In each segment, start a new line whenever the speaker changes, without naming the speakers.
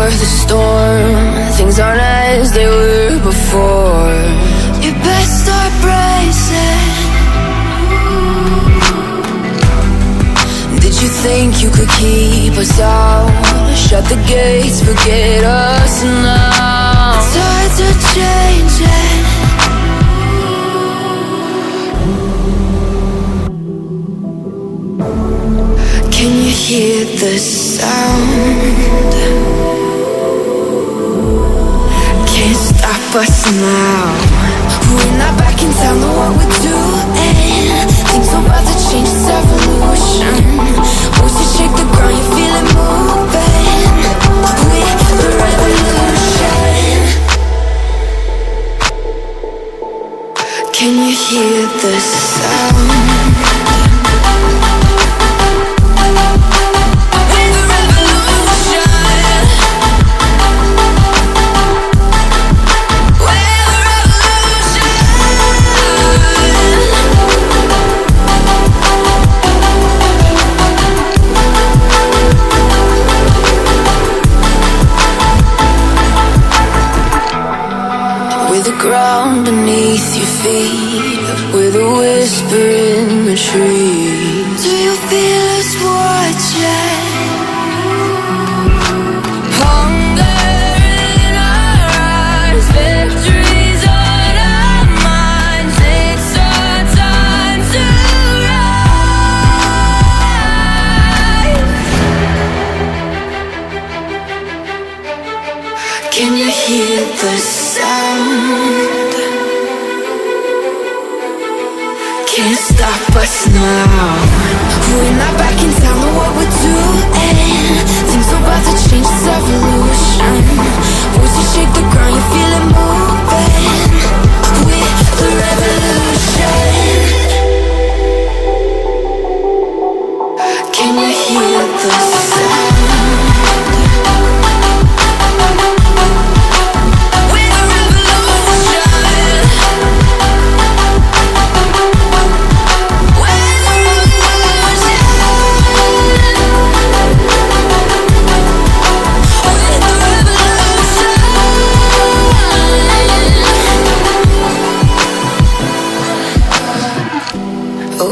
before the storm. Things aren't as they were before. You best start bracing. Did you think you could keep us out? Shut the gates, forget us now. Tides are changing. Can you hear the sound? Can't stop us now. We're not back in town, know what we're doing. Things are about to change, it's evolution. Voices shake the ground, you feel it moving. We're the revolution. Can you hear the sound? Ground beneath your feet, with a whisper in the trees. Do you feel us watching? Hunger in our eyes, victories on our minds. It's our time to rise. Can you hear the sound? Can't stop us now. We're not back in town, know what we're doing. Things are about to change, it's evolution. Voices shake the ground, you feel it moving. We're the revolution. Can you hear the sound?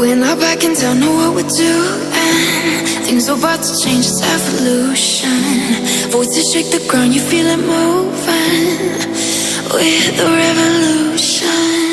We're not back in town, know what we're doing. Things are about to change, it's evolution. Voices shake the ground, you feel it moving. We're the revolution.